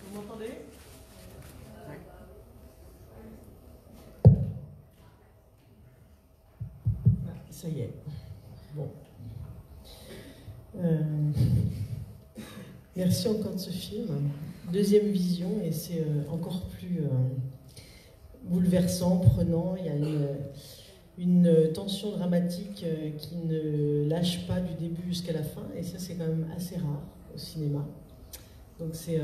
Vous m'entendez? Ça y est. Bon. Merci encore de ce film. Deuxième vision, et c'est encore plus bouleversant, prenant. Il y a une tension dramatique qui ne lâche pas du début jusqu'à la fin, et ça c'est quand même assez rare au cinéma. Donc c'est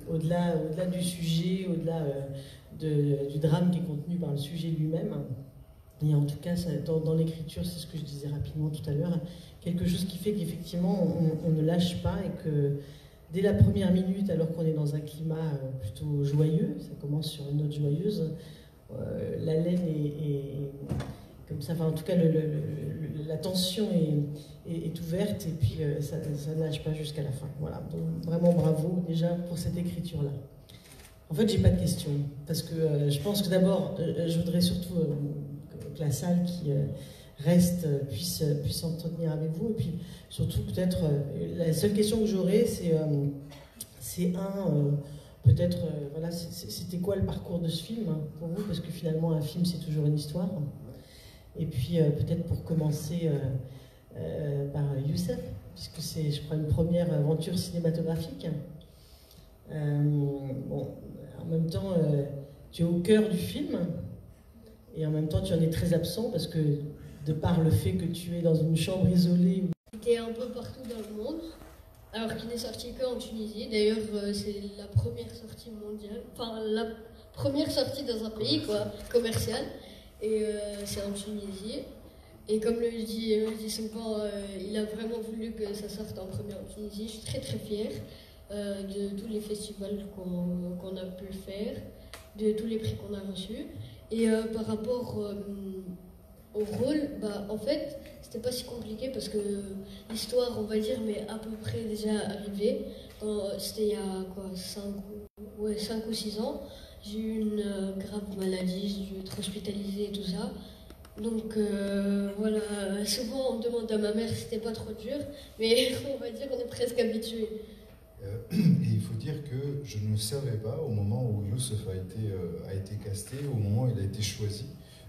au-delà du sujet, au-delà du drame qui est contenu par le sujet lui-même. Et en tout cas, dans l'écriture, c'est ce que je disais rapidement tout à l'heure, quelque chose qui fait qu'effectivement, on ne lâche pas et que dès la première minute, alors qu'on est dans un climat plutôt joyeux, ça commence sur une note joyeuse, la laine est comme ça, enfin en tout cas, la tension est ouverte et puis ça ne lâche pas jusqu'à la fin. Voilà, donc vraiment bravo déjà pour cette écriture-là. En fait, j'ai pas de questions, parce que je pense que d'abord, je voudrais surtout que la salle qui reste puisse s'entretenir avec vous, et puis surtout peut-être, la seule question que j'aurais, c'est peut-être, voilà, c'était quoi le parcours de ce film pour vous, parce que finalement un film c'est toujours une histoire, et puis peut-être pour commencer par Youssef, puisque c'est, je crois, une première aventure cinématographique. Bon, en même temps, tu es au cœur du film, et en même temps, tu en es très absent, parce que de par le fait que tu es dans une chambre isolée. Il est un peu partout dans le monde, alors qu'il n'est sorti qu'en Tunisie. D'ailleurs, c'est la première sortie mondiale, enfin la première sortie dans un pays, quoi, commercial, et c'est en Tunisie. Et comme le dit souvent, il a vraiment voulu que ça sorte en premier en Tunisie. Je suis très très fière de tous les festivals qu'on a pu faire, de tous les prix qu'on a reçus. Et par rapport au rôle, bah, en fait, c'était pas si compliqué parce que l'histoire, on va dire, m'est à peu près déjà arrivée. C'était il y a quoi, 5 ou 6 ans. J'ai eu une grave maladie, j'ai dû être hospitalisée et tout ça. Donc voilà, souvent on demande à ma mère si c'était pas trop dur, mais on va dire qu'on est presque habitué. Et il faut dire que je ne savais pas, au moment où Youssef a été casté, au moment où il a été choisi,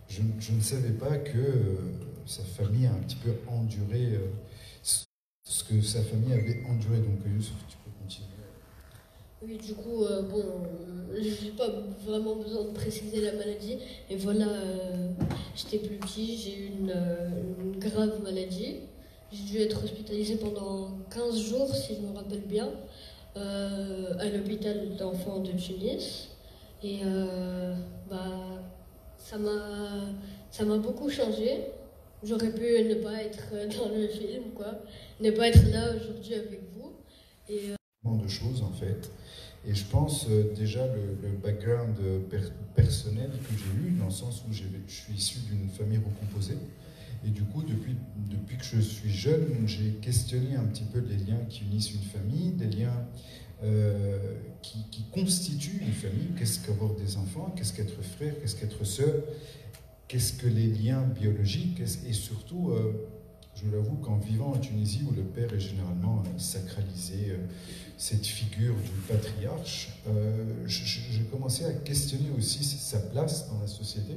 je ne savais pas que sa famille a un petit peu enduré ce que sa famille avait enduré. Donc Youssef, tu peux continuer. Oui, du coup, bon, j'ai pas vraiment besoin de préciser la maladie. Et voilà, j'étais plus petit, j'ai eu une grave maladie. J'ai dû être hospitalisée pendant 15 jours, si je me rappelle bien, à l'hôpital d'enfants de Tunis. Et bah, ça m'a beaucoup changé. J'aurais pu ne pas être dans le film, quoi, ne pas être là aujourd'hui avec vous. Et, de choses en fait. Et je pense déjà le background personnel que j'ai eu, dans le sens où je suis issu d'une famille recomposée. Et du coup, depuis que je suis jeune, j'ai questionné un petit peu les liens qui unissent une famille, des liens qui constituent une famille. Qu'est-ce qu'avoir des enfants? Qu'est-ce qu'être frère? Qu'est-ce qu'être sœur? Qu'est-ce que les liens biologiques? Et surtout, je l'avoue qu'en vivant en Tunisie, où le père est généralement sacralisé, cette figure du patriarche, j'ai commencé à questionner aussi sa place dans la société.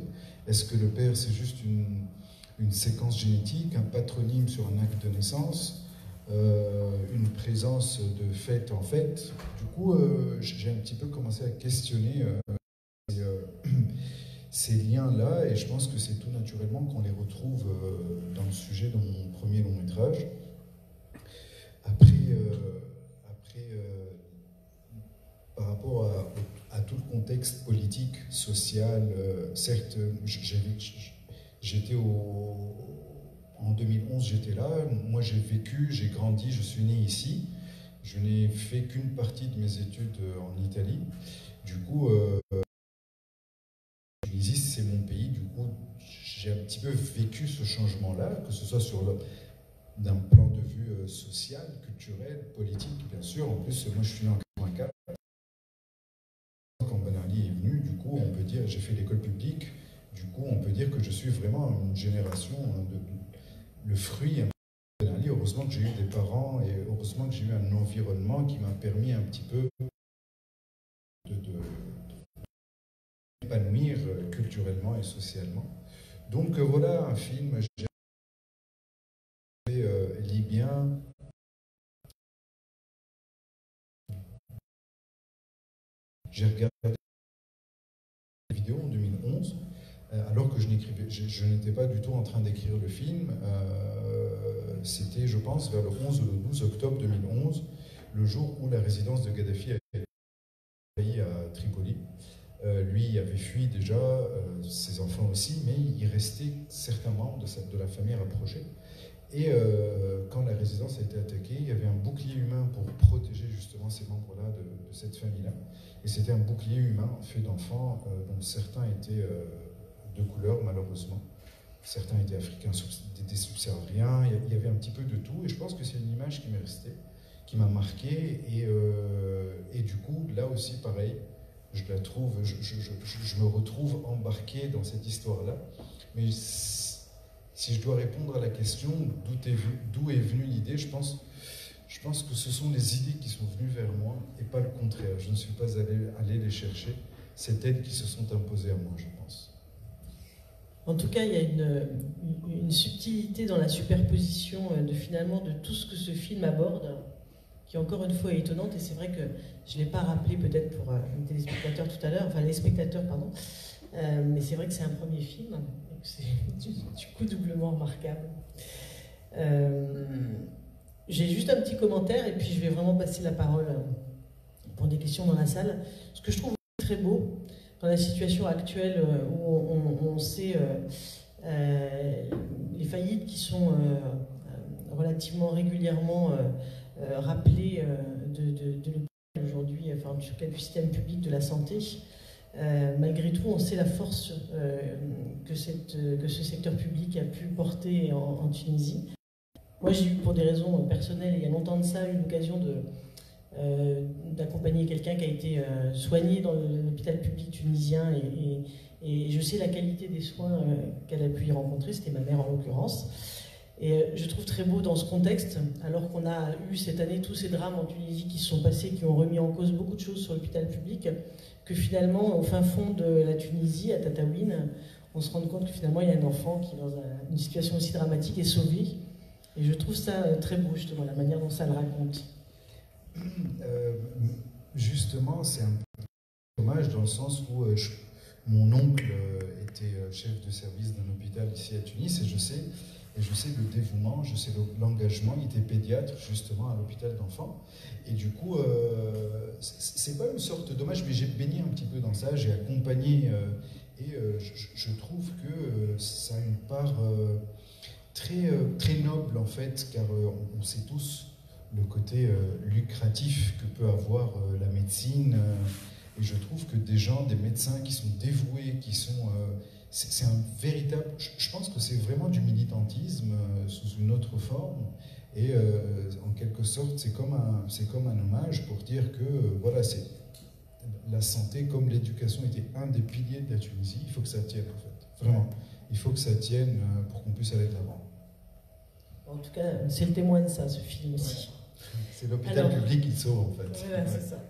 Est-ce que le père, c'est juste une séquence génétique, un patronyme sur un acte de naissance, une présence de fête en fête? Du coup, j'ai un petit peu commencé à questionner ces liens-là, et je pense que c'est tout naturellement qu'on les retrouve dans le sujet de mon premier long métrage. Après, par rapport à tout le contexte politique, social, certes, j'étais en 2011, j'étais là, moi j'ai vécu, j'ai grandi, je suis né ici, je n'ai fait qu'une partie de mes études en Italie, du coup, Tunisie c'est mon pays, du coup j'ai un petit peu vécu ce changement-là, que ce soit d'un plan de vue social, culturel, politique, bien sûr. En plus, moi je suis né en 84. Quand Ben Ali est venu, du coup, on peut dire, j'ai fait l'école publique, du coup, on peut dire dire que je suis vraiment une génération, le fruit un peu de Ali. Heureusement que j'ai eu des parents et heureusement que j'ai eu un environnement qui m'a permis un petit peu de m'épanouir culturellement et socialement. Donc voilà un film libyen. J'ai regardé la vidéo en 2011, alors que je n'étais pas du tout en train d'écrire le film. C'était, je pense, vers le 11 ou le 12 octobre 2011, le jour où la résidence de Kadhafi a été envahie à Tripoli. Lui avait fui déjà, ses enfants aussi, mais il restait certains membres de la famille rapprochée. Et quand la résidence a été attaquée, il y avait un bouclier humain pour protéger justement ces membres-là de cette famille-là. Et c'était un bouclier humain fait d'enfants dont certains étaient de couleur, malheureusement. Certains étaient africains, étaient subsahariens. Il y avait un petit peu de tout. Et je pense que c'est une image qui m'est restée, qui m'a marqué. Et du coup, là aussi, pareil, je la trouve, je me retrouve embarqué dans cette histoire-là. Mais si je dois répondre à la question d'où est venue l'idée, je pense que ce sont les idées qui sont venues vers moi et pas le contraire. Je ne suis pas allé les chercher. C'est elles qui se sont imposées à moi, je pense. En tout cas, il y a une subtilité dans la superposition finalement de tout ce que ce film aborde, qui encore une fois est étonnante. Et c'est vrai que je ne l'ai pas rappelé peut-être pour les téléspectateurs tout à l'heure, enfin les spectateurs, pardon. Mais c'est vrai que c'est un premier film, donc c'est du coup doublement remarquable. J'ai juste un petit commentaire et puis je vais vraiment passer la parole pour des questions dans la salle. Ce que je trouve très beau dans la situation actuelle où on sait les faillites qui sont relativement régulièrement rappelées de l'hôpital aujourd'hui, enfin en tout cas du système public de la santé. Malgré tout, on sait la force que ce secteur public a pu porter en Tunisie. Moi, j'ai eu, pour des raisons personnelles, il y a longtemps de ça, eu l'occasion d'accompagner quelqu'un qui a été soigné dans l'hôpital public tunisien et je sais la qualité des soins qu'elle a pu y rencontrer, c'était ma mère en l'occurrence. Et je trouve très beau dans ce contexte, alors qu'on a eu cette année tous ces drames en Tunisie qui se sont passés, qui ont remis en cause beaucoup de choses sur l'hôpital public, que finalement, au fin fond de la Tunisie, à Tataouine, on se rend compte que finalement, il y a un enfant qui, dans une situation aussi dramatique, est sauvé. Et je trouve ça très beau, justement, la manière dont ça le raconte. Justement, c'est un peu dommage dans le sens où mon oncle était chef de service d'un hôpital ici à Tunis, et je sais le dévouement, je sais l'engagement. Il était pédiatre justement à l'hôpital d'enfants. Et du coup, c'est pas une sorte de dommage, mais j'ai baigné un petit peu dans ça, j'ai accompagné, je trouve que ça a une part très noble en fait, car on sait tous le côté lucratif que peut avoir la médecine. Et je trouve que des médecins qui sont dévoués, c'est un véritable... Je pense que c'est vraiment du militantisme sous une autre forme. Et en quelque sorte, c'est comme un hommage pour dire que voilà, la santé comme l'éducation était un des piliers de la Tunisie. Il faut que ça tienne en fait. Vraiment. Il faut que ça tienne pour qu'on puisse aller de l'avant. En tout cas, c'est le témoin de ça, ce film aussi. C'est l'hôpital public qui sauve en fait. Voilà, c'est ça.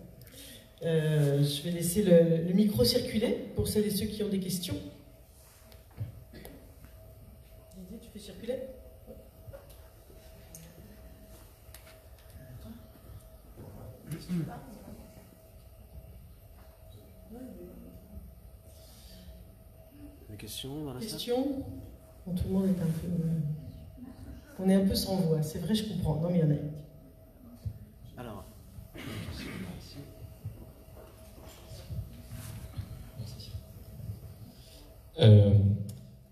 Je vais laisser le micro circuler pour celles et ceux qui ont des questions. Didier, tu fais circuler ? Des questions dans la salle ? Questions ? Bon, tout le monde est un peu... on est un peu sans voix, c'est vrai, je comprends. Non, mais il y en a une. Alors,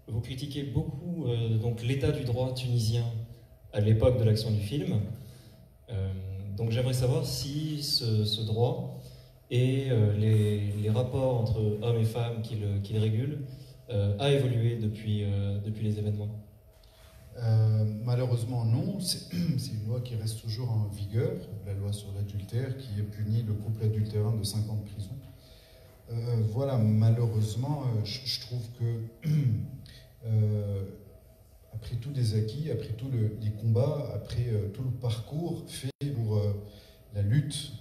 vous critiquez beaucoup donc l'état du droit tunisien à l'époque de l'action du film. Donc j'aimerais savoir si ce droit et les rapports entre hommes et femmes qui le régulent a évolué depuis les événements. Malheureusement non, c'est une loi qui reste toujours en vigueur, la loi sur l'adultère qui punit le couple adultérin de 5 ans de prison. Voilà, malheureusement, je trouve que après tous les acquis, après tous les combats, après tout le parcours fait pour la lutte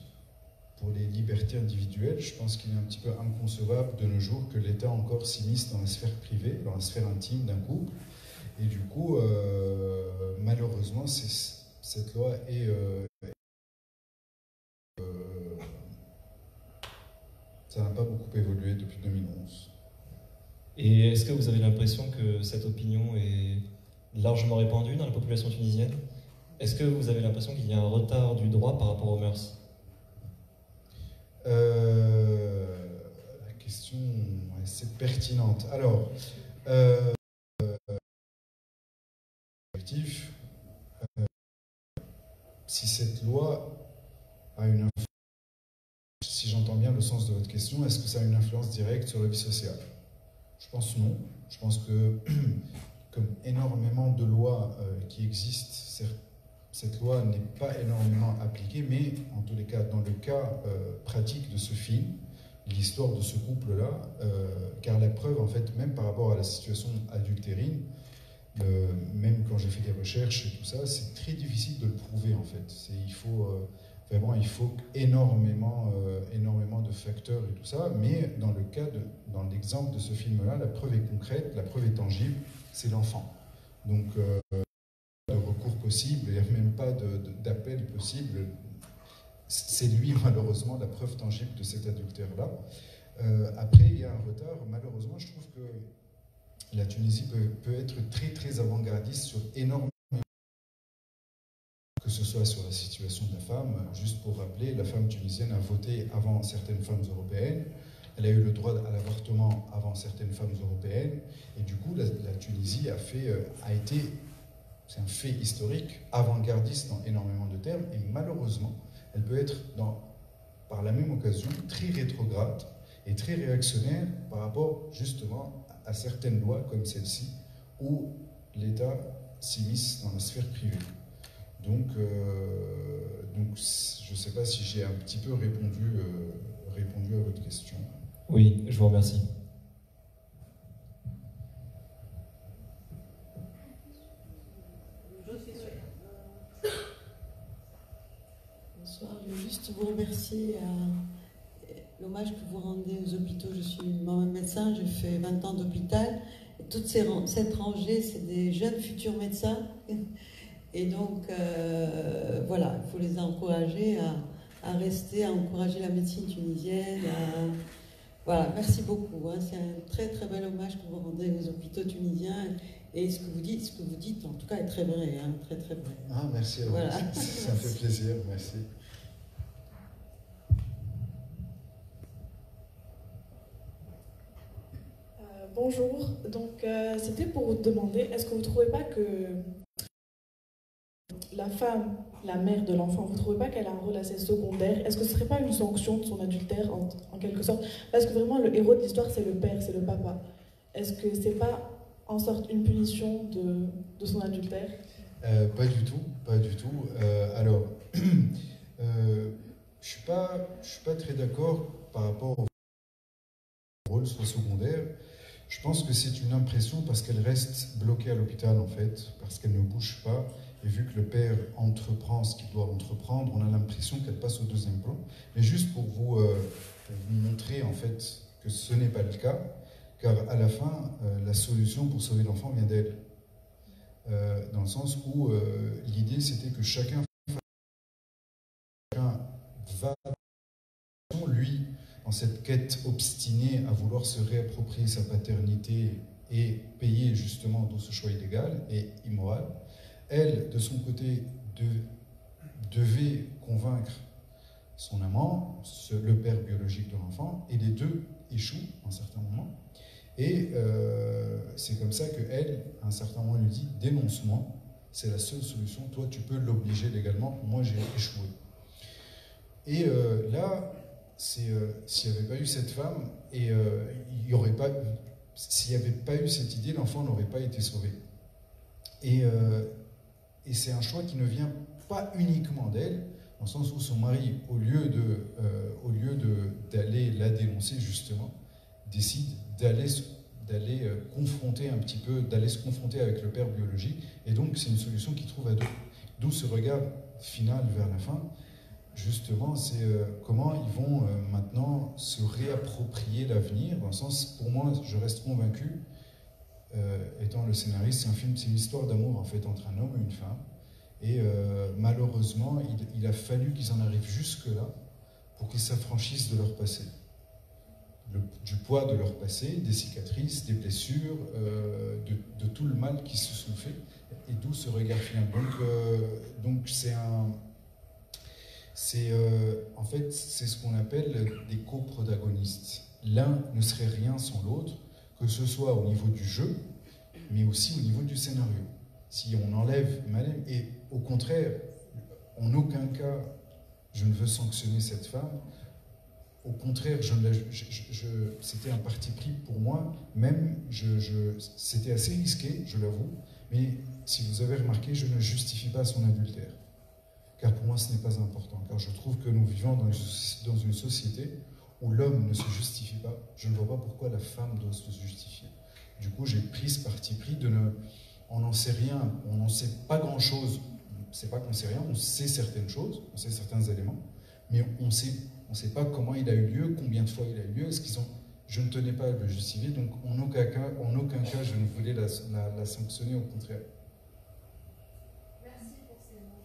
pour les libertés individuelles, je pense qu'il est un petit peu inconcevable de nos jours que l'État encore s'immisce dans la sphère privée, dans la sphère intime d'un couple. Et du coup, malheureusement, cette loi est... ça n'a pas beaucoup évolué depuis 2011. Et est-ce que vous avez l'impression que cette opinion est largement répandue dans la population tunisienne? Est-ce que vous avez l'impression qu'il y a un retard du droit par rapport aux mœurs? La question est assez pertinente. Alors, si cette loi a une influence, si j'entends bien le sens de votre question, est-ce que ça a une influence directe sur la vie sociale? Je pense non. Je pense que, comme énormément de lois qui existent, cette loi n'est pas énormément appliquée, mais en tous les cas, dans le cas pratique de ce film, l'histoire de ce couple-là, car la preuve, en fait, même par rapport à la situation adultérine, même quand j'ai fait des recherches et tout ça, c'est très difficile de le prouver, en fait. Il faut énormément de facteurs et tout ça, mais dans l'exemple de ce film-là, la preuve est concrète, la preuve est tangible, c'est l'enfant. Donc, de recours possible, il n'y a même pas d'appel possible. C'est lui, malheureusement, la preuve tangible de cet adultère-là. Après, il y a un retard. Malheureusement, je trouve que la Tunisie peut être très, très avant-gardiste sur énormément, que ce soit sur la situation de la femme. Juste pour rappeler, la femme tunisienne a voté avant certaines femmes européennes. Elle a eu le droit à l'avortement avant certaines femmes européennes. Et du coup, la Tunisie a été, c'est un fait historique, avant-gardiste dans énormément de termes. Et malheureusement, elle peut être, par la même occasion, très rétrograde et très réactionnaire par rapport justement à certaines lois comme celle-ci, où l'État s'immisce dans la sphère privée. Donc je ne sais pas si j'ai un petit peu répondu à votre question. Oui, je vous remercie. Bonsoir, je veux juste vous remercier l'hommage que vous rendez aux hôpitaux. Je suis moi-même médecin, j'ai fait 20 ans d'hôpital. Toute cette rangée, c'est des jeunes futurs médecins. Et donc, voilà, il faut les encourager à rester, à encourager la médecine tunisienne. Voilà, merci beaucoup. Hein. C'est un très très bel hommage que vous rendez aux hôpitaux tunisiens. Et ce que vous dites, en tout cas, est très vrai, hein, très très vrai. Ah, merci à vous. Voilà. Ça me fait plaisir, merci. Bonjour, donc c'était pour vous demander, est-ce que vous ne trouvez pas que la femme, la mère de l'enfant, vous ne trouvez pas qu'elle a un rôle assez secondaire? Est-ce que ce ne serait pas une sanction de son adultère en quelque sorte? Parce que vraiment le héros de l'histoire c'est le père, c'est le papa. Est-ce que c'est pas en sorte une punition de son adultère? Pas du tout, pas du tout. Alors, je suis pas très d'accord par rapport au rôle soit secondaire. Je pense que c'est une impression parce qu'elle reste bloquée à l'hôpital en fait, parce qu'elle ne bouge pas. Et vu que le père entreprend ce qu'il doit entreprendre, on a l'impression qu'elle passe au deuxième plan. Mais juste pour vous montrer en fait que ce n'est pas le cas, car à la fin, la solution pour sauver l'enfant vient d'elle. Dans le sens où l'idée c'était que chacun va, lui, dans cette quête obstinée à vouloir se réapproprier sa paternité et payer justement d'où ce choix illégal et immoral. Elle, de son côté, devait convaincre son amant, le père biologique de l'enfant, et les deux échouent à un certain moment. Et c'est comme ça qu'elle, à un certain moment, lui dit « dénonce-moi, c'est la seule solution, toi tu peux l'obliger légalement, moi j'ai échoué ». Et là, s'il n'y avait pas eu cette femme, et s'il n'y avait pas eu cette idée, l'enfant n'aurait pas été sauvé. Et c'est un choix qui ne vient pas uniquement d'elle, dans le sens où son mari, au lieu d'aller la dénoncer justement, décide d'aller d'aller confronter un petit peu, d'aller se confronter avec le père biologique. Et donc, c'est une solution qu'ils trouvent à deux. D'où ce regard final vers la fin. Justement, c'est comment ils vont maintenant se réapproprier l'avenir. Dans le sens, pour moi, je reste convaincu, étant le scénariste, c'est un film, c'est une histoire d'amour en fait entre un homme et une femme. Et malheureusement, il a fallu qu'ils en arrivent jusque-là pour qu'ils s'affranchissent de leur passé. Du poids de leur passé, des cicatrices, des blessures, de tout le mal qui se sont faits, et d'où ce regard final. Donc en fait, c'est ce qu'on appelle des coprotagonistes. L'un ne serait rien sans l'autre, que ce soit au niveau du jeu, mais aussi au niveau du scénario. Si on enlève Malem, et au contraire, en aucun cas, je ne veux sanctionner cette femme. Au contraire, c'était un parti pris pour moi. Même, c'était assez risqué, je l'avoue. Mais si vous avez remarqué, je ne justifie pas son adultère. Car pour moi, ce n'est pas important. Car je trouve que nous vivons dans une société où l'homme ne se justifie pas. Je ne vois pas pourquoi la femme doit se justifier. Du coup, j'ai pris ce parti pris de ne... On n'en sait rien, on n'en sait pas grand-chose. C'est pas qu'on sait rien, on sait certaines choses, on sait certains éléments, mais on ne sait pas comment il a eu lieu, combien de fois il a eu lieu, est-ce qu'ils ont... Je ne tenais pas à le justifier, donc en aucun cas, je ne voulais la sanctionner, au contraire. Merci pour ces mots.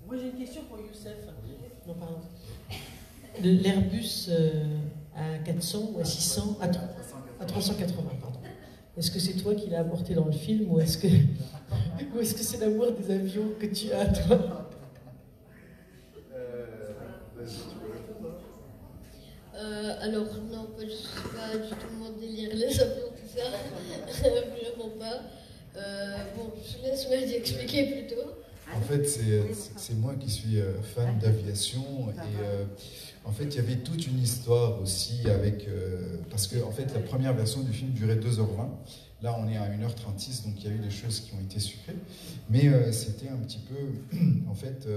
Moi j'ai une question pour Youssef. Non, pardon. L'Airbus à 400 ou à 600, à 380, pardon. Est-ce que c'est toi qui l'as apporté dans le film ou est-ce que c'est l'amour des avions que tu as, toi? Alors non, je ne suis pas du tout mon délire, les avions, tout ça. Vraiment pas. Bon, je vous laisse Mehdi expliquer plutôt. En fait, c'est moi qui suis fan d'aviation et en fait, il y avait toute une histoire aussi avec... parce que en fait, la première version du film durait 2h20. Là, on est à 1h36, donc il y a eu des choses qui ont été sucrées. Mais c'était un petit peu... En fait,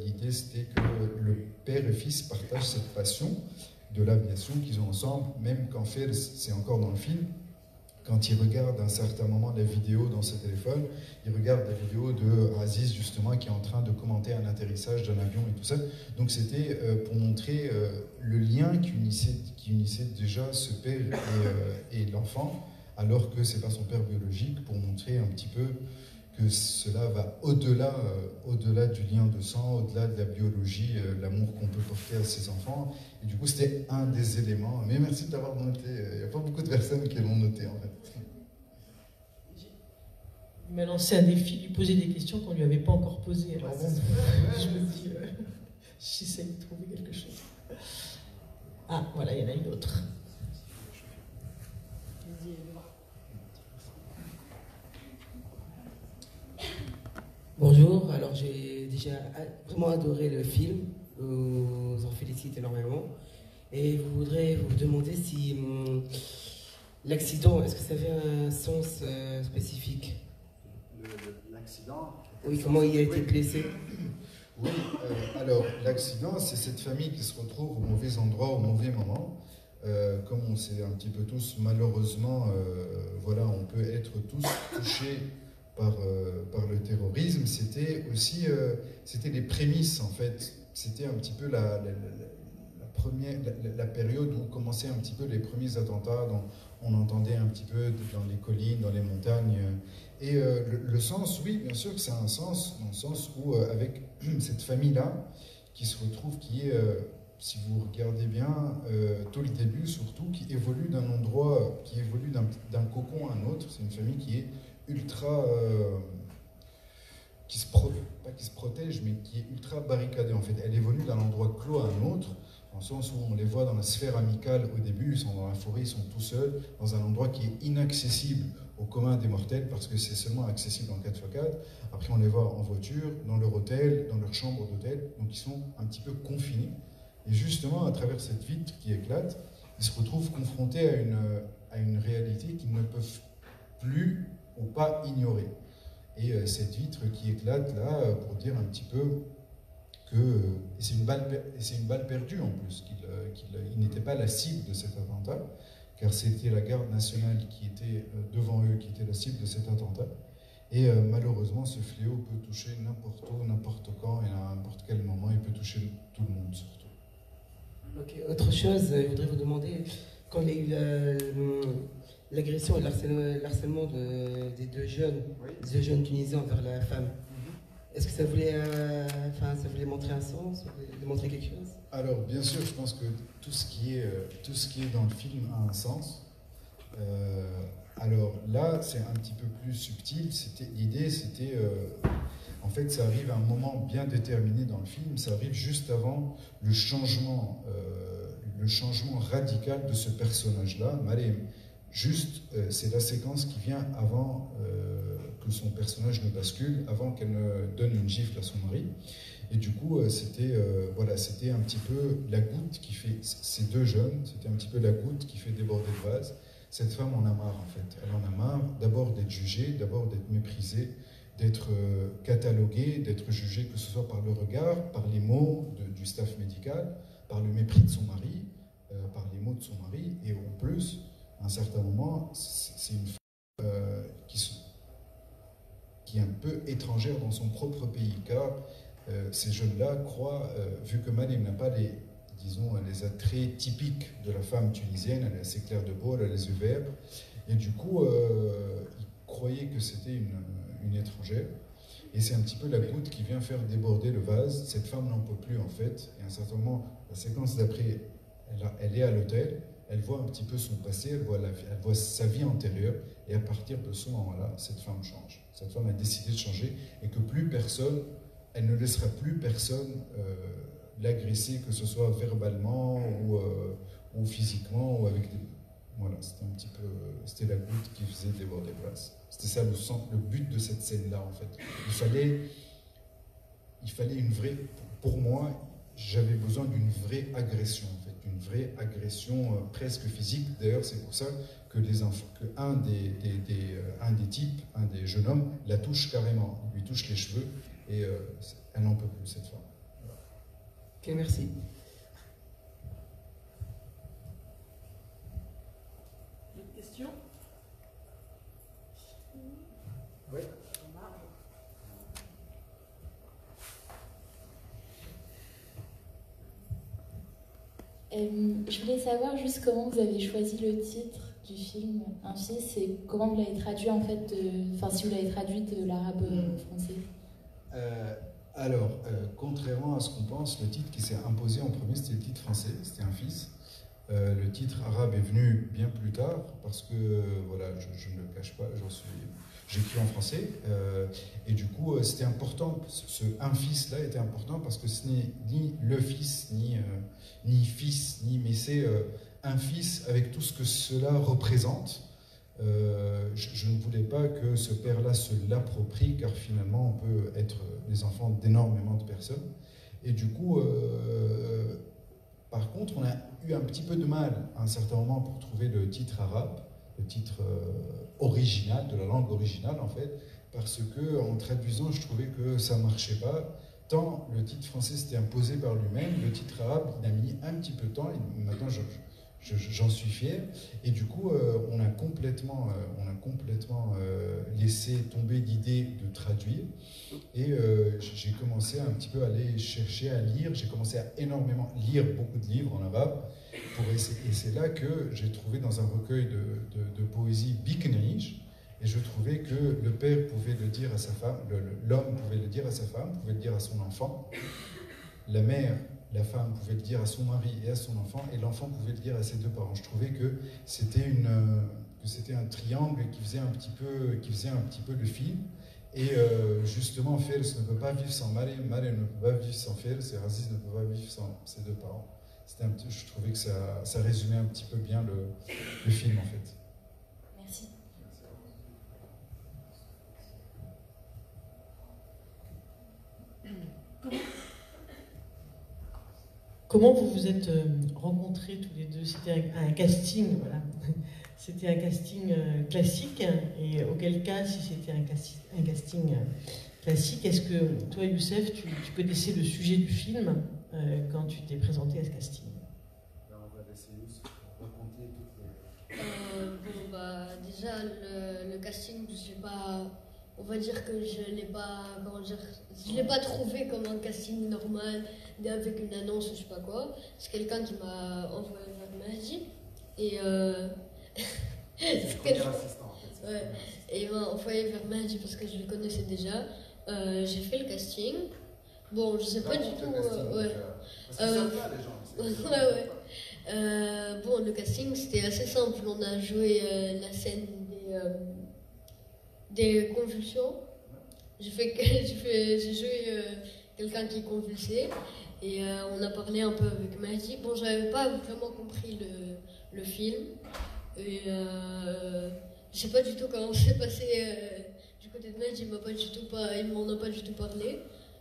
l'idée, c'était que le père et fils partagent cette passion de l'aviation qu'ils ont ensemble, même qu'en fait, c'est encore dans le film, quand il regarde à un certain moment la vidéo dans ses téléphones, il regarde la vidéo de Aziz justement qui est en train de commenter un atterrissage d'un avion et tout ça. Donc c'était pour montrer le lien qui unissait déjà ce père et l'enfant, alors que c'est pas son père biologique, pour montrer un petit peu que cela va au-delà du lien de sang, au-delà de la biologie, l'amour qu'on peut porter à ses enfants. Et du coup, c'était un des éléments. Mais merci de l'avoir noté. Il n'y a pas beaucoup de personnes qui l'ont noté, en fait. Il m'a lancé un défi, lui poser des questions qu'on ne lui avait pas encore posées. Alors bon, je me dis, j'essaie de trouver quelque chose. Ah, voilà, il y en a une autre. Bonjour, alors j'ai déjà vraiment adoré le film, vous en félicite énormément et je voudrais vous demander si l'accident, est-ce que ça avait un sens spécifique? L'accident? Oui, comment il a été blessé? Oui, alors l'accident, c'est cette famille qui se retrouve au mauvais endroit, au mauvais moment. Comme on sait un petit peu tous, malheureusement, voilà, on peut être tous touchés par le terrorisme. C'était aussi c'était les prémices, en fait. C'était un petit peu la période où commençaient un petit peu les premiers attentats. On entendait un petit peu dans les collines, dans les montagnes. Et le sens, oui, bien sûr que c'est un sens, dans le sens où avec cette famille-là, qui se retrouve, qui est, si vous regardez bien, tout le début surtout, qui évolue d'un endroit, qui évolue d'un cocon à un autre. C'est une famille qui est ultra... pas qui se protège, mais qui est ultra barricadée, en fait. Elle évolue d'un endroit clos à un autre, dans le sens où on les voit dans la sphère amicale au début, ils sont dans la forêt, ils sont tout seuls, dans un endroit qui est inaccessible au commun des mortels, parce que c'est seulement accessible en 4x4. Après, on les voit en voiture, dans leur hôtel, dans leur chambre d'hôtel, donc ils sont un petit peu confinés. Et justement, à travers cette vitre qui éclate, ils se retrouvent confrontés à une réalité qu'ils ne peuvent plus ou pas ignorer. Et cette vitre qui éclate là, pour dire un petit peu que et c'est une balle perdue en plus, qu'il n'était pas la cible de cet attentat, car c'était la garde nationale qui était devant eux, qui était la cible de cet attentat. Et malheureusement, ce fléau peut toucher n'importe où, n'importe quand, et à n'importe quel moment, il peut toucher tout le monde surtout. Ok, autre chose, je voudrais vous demander, quand il y a eu l'agression et l'harcèlement des deux jeunes Tunisiens envers la femme, est-ce que ça voulait montrer un sens, démontrer quelque chose? Alors, bien sûr, je pense que tout ce qui est dans le film a un sens. Alors là, c'est un petit peu plus subtil. L'idée, c'était, en fait, ça arrive à un moment bien déterminé dans le film. Ça arrive juste avant le changement radical de ce personnage-là, Marem. Juste, c'est la séquence qui vient avant que son personnage ne bascule, avant qu'elle ne donne une gifle à son mari. Et du coup, c'était un petit peu la goutte qui fait, ces deux jeunes, c'était un petit peu la goutte qui fait déborder le vase. Cette femme en a marre, en fait. Elle en a marre d'abord d'être jugée, d'abord d'être méprisée, d'être cataloguée, d'être jugée, que ce soit par le regard, par les mots du staff médical, par le mépris de son mari, par les mots de son mari. Et en plus, à un certain moment, c'est une femme qui est un peu étrangère dans son propre pays, car ces jeunes-là croient, vu que Marem n'a pas les attraits typiques de la femme tunisienne, elle est assez claire de peau, elle a les yeux verts, et du coup, ils croyaient que c'était une étrangère, et c'est un petit peu la goutte qui vient faire déborder le vase. Cette femme n'en peut plus, en fait, et à un certain moment, la séquence d'après, elle est à l'hôtel, elle voit un petit peu son passé, elle voit sa vie antérieure, et à partir de ce moment-là, cette femme change. Cette femme a décidé de changer, et que plus personne, elle ne laissera plus personne l'agresser, que ce soit verbalement ou physiquement, ou avec des... Voilà, c'était la goutte qui faisait déborder le vase. C'était ça le but de cette scène-là, en fait. Il fallait une vraie... Pour moi, j'avais besoin d'une vraie agression, en fait, d'une vraie agression presque physique. D'ailleurs, c'est pour ça que un des types, un des jeunes hommes, la touche carrément. Il lui touche les cheveux et elle n'en peut plus, cette femme. Voilà. Ok, merci. D'autres questions? Oui. Je voulais savoir juste comment vous avez choisi le titre du film Un fils et comment vous l'avez traduit en fait, si vous l'avez traduit de l'arabe français. Contrairement à ce qu'on pense, le titre qui s'est imposé en premier, c'était le titre français, c'était Un fils. Le titre arabe est venu bien plus tard parce que, je ne le cache pas, j'écris en français. Et du coup, c'était important, ce Un fils là était important parce que ce n'est ni le fils, ni fils, mais c'est un fils avec tout ce que cela représente. Je ne voulais pas que ce père-là se l'approprie, car finalement, on peut être les enfants d'énormément de personnes. Et du coup, par contre, on a eu un petit peu de mal à un certain moment pour trouver le titre arabe, le titre original, de la langue originale en fait, parce que en traduisant, je trouvais que ça ne marchait pas. Tant le titre français s'était imposé par lui-même, le titre arabe, il a mis un petit peu de temps, et maintenant j'en suis fier. Et du coup, on a complètement laissé tomber l'idée de traduire. Et j'ai commencé un petit peu à aller chercher à lire. J'ai commencé à énormément lire beaucoup de livres en arabe. Et c'est là que j'ai trouvé dans un recueil de poésie Bikneish. Et je trouvais que le père pouvait le dire à sa femme, l'homme pouvait le dire à sa femme, pouvait le dire à son enfant. La mère, la femme pouvait le dire à son mari et à son enfant, et l'enfant pouvait le dire à ses deux parents. Je trouvais que c'était un triangle qui faisait un petit peu le film. Et justement, Fels ne peut pas vivre sans Marem, Marem ne peut pas vivre sans Fels, et Aziz ne peut pas vivre sans ses deux parents. Je trouvais que ça résumait un petit peu bien le film, en fait. Merci. comment vous vous êtes rencontrés tous les deux? C'était un casting, voilà. C'était un casting classique, et auquel cas, si c'était un casting classique, est-ce que toi, Youssef, tu connaissais le sujet du film quand tu t'es présenté à ce casting? On va laisser Youssef raconter toutes les... Bon, bah, déjà, le casting, je l'ai pas... On va dire que je l'ai pas... Comment dire? Je l'ai pas trouvé comme un casting normal, avec une annonce ou je sais pas quoi. C'est quelqu'un qui m'a envoyé vers Mahdi. Et... C'est le premier assistant, en fait. Ouais. Et il m'a envoyé vers Mahdi parce que je le connaissais déjà. J'ai fait le casting. Bon, je sais pas du tout... ouais. Parce que ça va, les gens. Ouais. Bon, le casting, c'était assez simple. On a joué la scène des convulsions. J'ai joué quelqu'un qui convulsait. Et on a parlé un peu avec Mahdi. Bon, j'avais pas vraiment compris le film. Et je sais pas du tout comment c'est passé du côté de Mahdi. Il m'en a pas du tout parlé.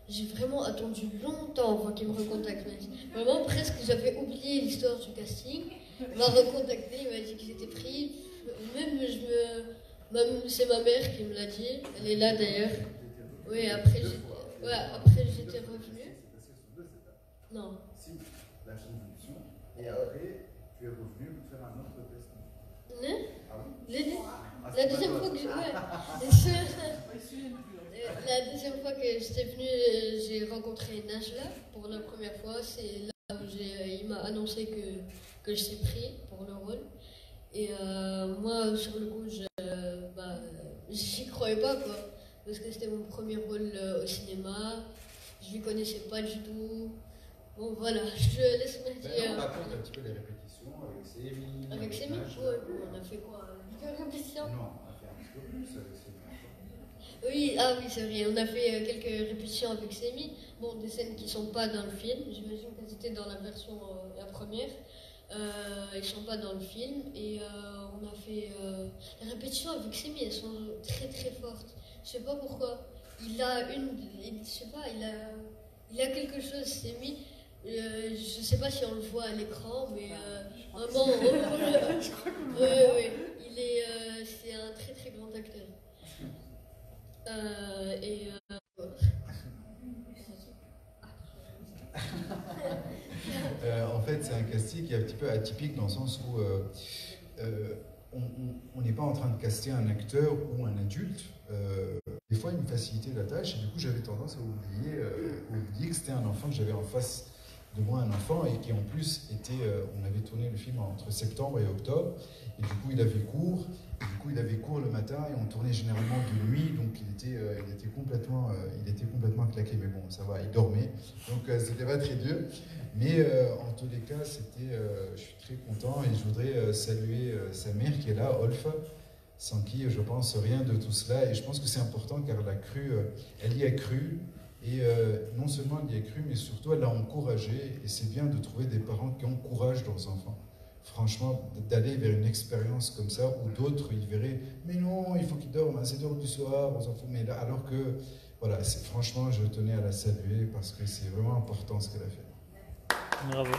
J'ai vraiment attendu longtemps avant qu'il me recontacte. Vraiment, presque, j'avais oublié l'histoire du casting. Il m'a recontacté, il m'a dit qu'il était pris. Même c'est ma mère qui me l'a dit. Elle est là d'ailleurs. Oui, après j'étais revenue. Non. Si, la convulsion. Et après, tu es revenu pour faire un autre casting. Non. Ah oui? La deuxième fois que la deuxième fois que j'étais venue, j'ai rencontré Najla pour la première fois. C'est là où il m'a annoncé que je suis pris pour le rôle. Et moi, sur le coup, j'y croyais pas, quoi. Parce que c'était mon premier rôle au cinéma. Je lui connaissais pas du tout. Bon, voilà, je laisse me dire. On raconte un petit peu les répétitions avec Sémi. Avec Sémi? Ouais, on a fait quoi? Une répétition? Non, on a fait un petit peu plus avec Sémi. Oui, c'est vrai, on a fait quelques répétitions avec Sémi. Bon, des scènes qui sont pas dans le film. J'imagine qu'elles étaient dans la version, la première. Ils sont pas dans le film. Et on a fait... les répétitions avec Sémi, elles sont très très fortes. Je sais pas pourquoi. Il a quelque chose, Sémi. Je sais pas si on le voit à l'écran, mais vraiment, c'est un très très grand acteur. En fait, c'est un casting qui est un petit peu atypique dans le sens où on n'est pas en train de caster un acteur ou un adulte. Des fois, il me facilitait la tâche et du coup, j'avais tendance à oublier que c'était un enfant, que j'avais en face de moi un enfant et qui en plus était, on avait tourné le film entre septembre et octobre et du coup il avait cours, le matin et on tournait généralement de nuit, donc il était complètement claqué, mais bon ça va, il dormait, donc c'était pas très dur, mais en tous les cas je suis très content et je voudrais saluer sa mère qui est là, Olfa, sans qui je pense rien de tout cela, et je pense que c'est important car elle y a cru. Et non seulement elle y a cru, mais surtout elle l'a encouragé. Et c'est bien de trouver des parents qui encouragent leurs enfants. Franchement, d'aller vers une expérience comme ça, où d'autres, ils verraient « Mais non, il faut qu'ils dorment à 7 h du soir, on s'en fout. » Mais là, alors que, voilà, franchement, je tenais à la saluer parce que c'est vraiment important ce qu'elle a fait. Bravo.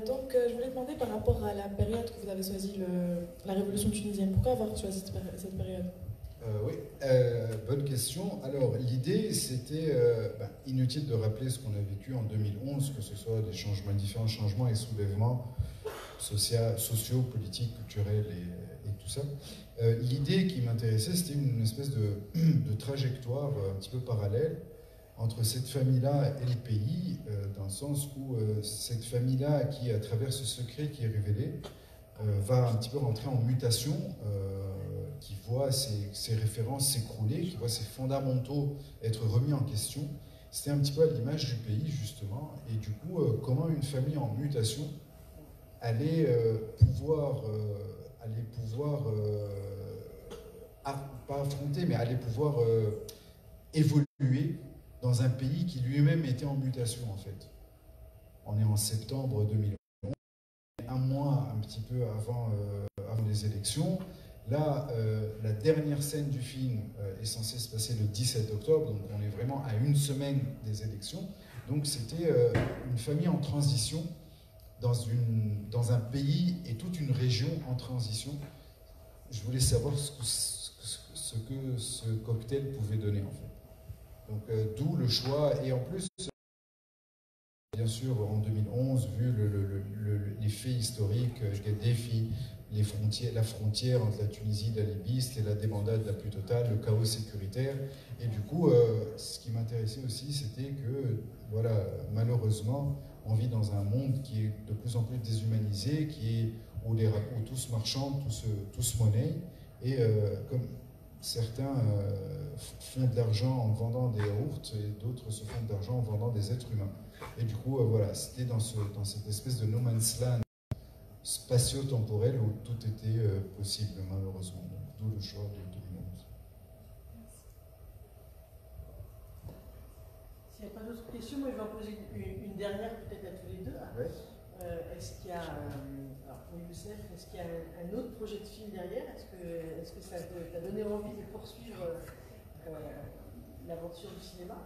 Donc, je voulais demander par rapport à la période que vous avez choisi, la révolution tunisienne. Pourquoi avoir choisi cette période? Oui, bonne question. Alors, l'idée, c'était inutile de rappeler ce qu'on a vécu en 2011, que ce soit des différents changements et soulèvements sociaux, politiques, culturels et tout ça. L'idée qui m'intéressait, c'était une espèce de trajectoire un petit peu parallèle entre cette famille-là et le pays, dans le sens où cette famille-là, qui à travers ce secret qui est révélé, va un petit peu rentrer en mutation, qui voit ses références s'écrouler, qui voit ses fondamentaux être remis en question. C'était un petit peu à l'image du pays, justement, et du coup, comment une famille en mutation allait pouvoir pas affronter, mais allait pouvoir évoluer dans un pays qui lui-même était en mutation, en fait. On est en septembre 2011, un mois un petit peu avant les élections. Là, la dernière scène du film est censée se passer le 17 octobre, donc on est vraiment à une semaine des élections. Donc c'était une famille en transition dans un pays et toute une région en transition. Je voulais savoir ce que ce cocktail pouvait donner en fait. Donc d'où le choix, et en plus, bien sûr, en 2011, vu les faits historiques, Kadhafi, la frontière entre la Tunisie et la Libye, c'était la débandade la plus totale, le chaos sécuritaire. Et du coup, ce qui m'intéressait aussi, c'était que, voilà, malheureusement, on vit dans un monde qui est de plus en plus déshumanisé, où tous marchandent, tous monnaient. Et comme certains font de l'argent en vendant des yaourts, et d'autres se font de l'argent en vendant des êtres humains. Et du coup, voilà, c'était dans cette espèce de no man's land spatio-temporel où tout était possible, malheureusement. D'où le choix de 2011. S'il n'y a pas d'autres questions, moi je vais en poser une dernière peut-être à tous les deux. Ouais. Est-ce qu'il y a, alors pour Youssef, est-ce qu'il y a un autre projet de film derrière? Est-ce que ça t'a donné envie de poursuivre l'aventure du cinéma?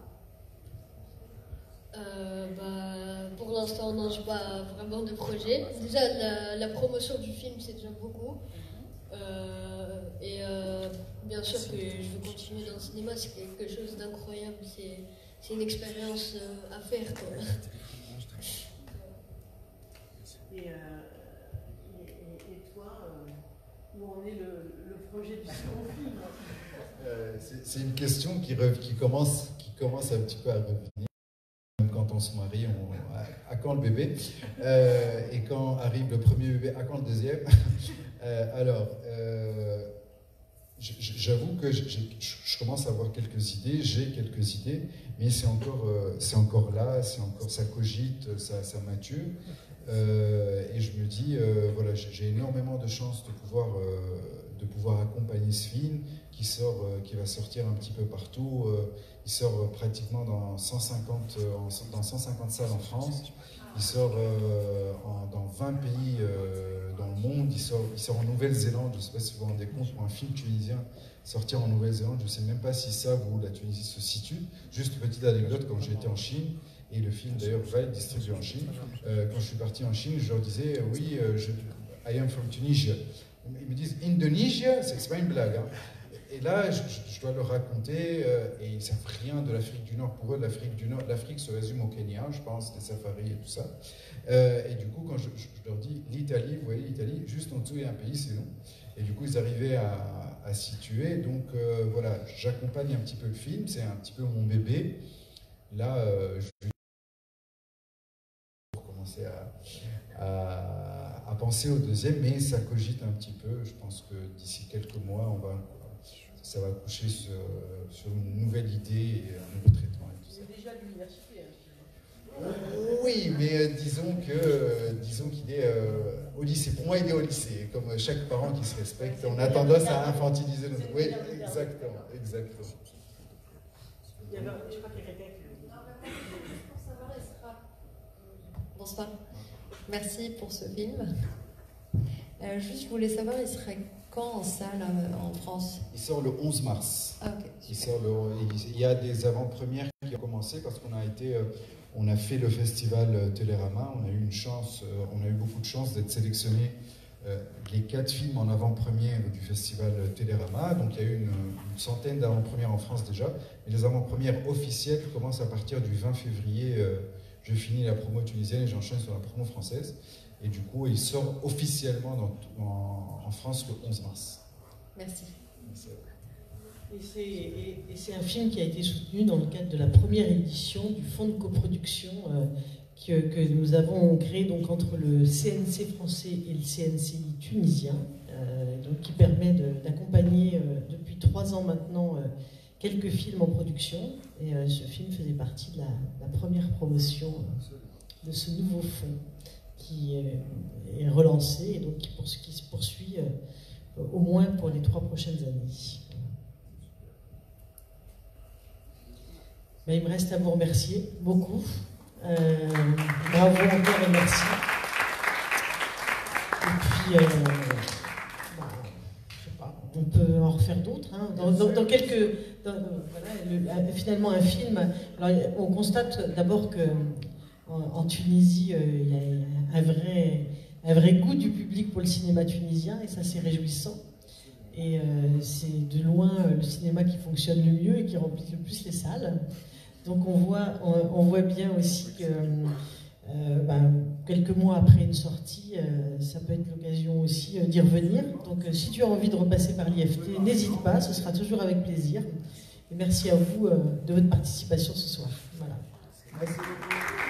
Pour l'instant, non, je n'ai pas vraiment de projet. Déjà, la promotion du film, c'est déjà beaucoup. Bien sûr que je veux continuer dans le cinéma, c'est quelque chose d'incroyable. C'est une expérience à faire, quoi. Et toi, où en est le projet du second film? C'est une question qui commence un petit peu à revenir. Même quand on se marie, à quand le bébé? Et quand arrive le premier bébé, à quand le deuxième? J'avoue que je commence à avoir quelques idées, j'ai quelques idées, mais c'est encore là, ça cogite, ça mature. Et je me dis, voilà, j'ai énormément de chance de pouvoir accompagner ce film qui va sortir un petit peu partout. Il sort pratiquement dans 150 salles en France. Il sort dans 20 pays dans le monde. Il sort en Nouvelle-Zélande. Je ne sais pas si vous vous rendez compte, pour un film tunisien sortir en Nouvelle-Zélande, je ne sais même pas si ça, où la Tunisie se situe. Juste une petite anecdote, quand j'étais en Chine, et le film d'ailleurs va être distribué en Chine, quand je suis parti en Chine, je leur disais, oui, I am from Tunisia. Ils me disent, Indonesia, c'est pas une blague. Hein. Et là, je dois leur raconter, et ils ne savent rien de l'Afrique du Nord. Pour eux, l'Afrique se résume au Kenya, je pense, les safaris et tout ça. Et du coup, quand je leur dis l'Italie, vous voyez l'Italie, juste en dessous, il y a un pays, c'est nous. Et du coup, ils arrivaient à situer. Donc voilà, j'accompagne un petit peu le film, c'est un petit peu mon bébé. Là, je vais commencer à penser au deuxième, mais ça cogite un petit peu. Je pense que d'ici quelques mois, ça va coucher sur une nouvelle idée et un nouveau traitement. C'est déjà à l'université. Oui, mais disons qu'il est au lycée. Pour moi, il est au lycée. Comme chaque parent qui se respecte, on a tendance à infantiliser nos... Oui, exactement. Je crois qu'il y a quelqu'un qui... Bonsoir. Merci pour ce film. Juste, je voulais savoir, il serait quand en salle en France? Il sort le 11 mars. Ah, ok. Il y a des avant-premières qui ont commencé parce on a fait le festival Télérama. On a eu beaucoup de chance d'être sélectionnés les 4 films en avant-première du festival Télérama. Donc il y a eu une centaine d'avant-premières en France déjà. Et les avant-premières officielles commencent à partir du 20 février. Je finis la promo tunisienne et j'enchaîne sur la promo française. Et du coup, il sort officiellement en France le 11 mars. Merci. Et c'est un film qui a été soutenu dans le cadre de la première édition du fonds de coproduction que nous avons créé donc, entre le CNC français et le CNCI tunisien, donc, qui permet d'accompagner depuis 3 ans maintenant quelques films en production. Et ce film faisait partie de la première promotion de ce nouveau fonds qui est relancé et donc qui se poursuit au moins pour les 3 prochaines années. Ben, il me reste à vous remercier beaucoup Bravo encore et merci. Et puis, je sais pas, on peut en refaire d'autres. Hein. Dans quelques... voilà, finalement, un film... Alors, on constate d'abord qu'en Tunisie, il y a un vrai goût du public pour le cinéma tunisien, et ça, c'est réjouissant. Et c'est de loin le cinéma qui fonctionne le mieux et qui remplit le plus les salles. Donc on voit bien aussi que quelques mois après une sortie, ça peut être l'occasion aussi d'y revenir. Donc si tu as envie de repasser par l'IFT, n'hésite pas, ce sera toujours avec plaisir. Et merci à vous de votre participation ce soir. Voilà. Merci beaucoup.